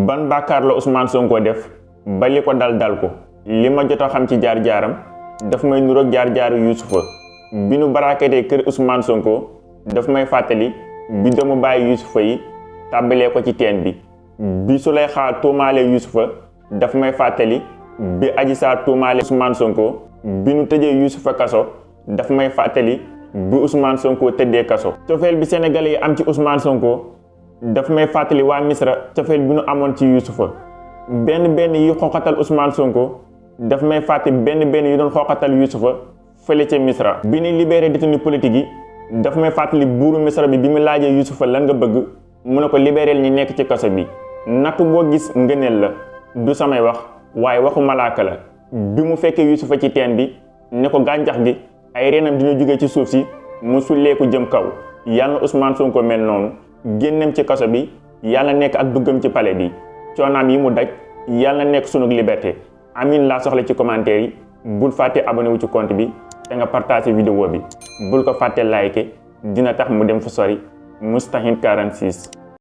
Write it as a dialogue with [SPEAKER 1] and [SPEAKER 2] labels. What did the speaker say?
[SPEAKER 1] ban bàkkaar la Ousmane Sonko def ba li ko dal ko li ma jot a xam ci jaar-jaaram daf may nuroog jaar-jaaru Youssoufa bi nu baraakatee kër Ousmane Sonko daf may fàttali bi doomu bàyyi Youssoufa yi tàbbalee ko ci teen bi Souleyxa tuumaalee Youssoufa daf may fàttali bi Adji Sarr tuumaalee Ousmane Sonko bi nu tëjee Youssoufa kaso daf may fàttali bi Ousmane Sonko tëddee kaso. cofeel bi Sénégalais yi am ci Ousmane Sonko daf may fàttali waa Misra cofeel bi nu amoon ci Youssoufa benn yi xoxatal Ousmane Sonko daf may fàttali benn yi doon xoxatal Youssoufa fële ca Misra. bi ñu libéré détenu politique yi daf may fàttali buuru Misra bi mu laajee Youssoufa lan nga bëgg mu ne ko libéréel ñi nekk ci kaso bi. nattu boo gis ngëneel la du samay wax waaye waxu malaaka la bi mu fekkee Youssoufa ci teen bi ne ko gàncax gi ay reenam dina jóge ci suuf si mu sulleeku jëm kaw yàlla na Ousmane Sonko mel noonu génnem ci kaso bi yàlla nekk ak duggam ci palais bi coonaam yi mu daj yàlla nekk sunu liberté. amin laa soxla ci commentaire yi bul fàtte abonné wu ci compte bi te nga partagé vidéo bi bul ko fàtte like dina tax mu dem fu sori Moustahine 46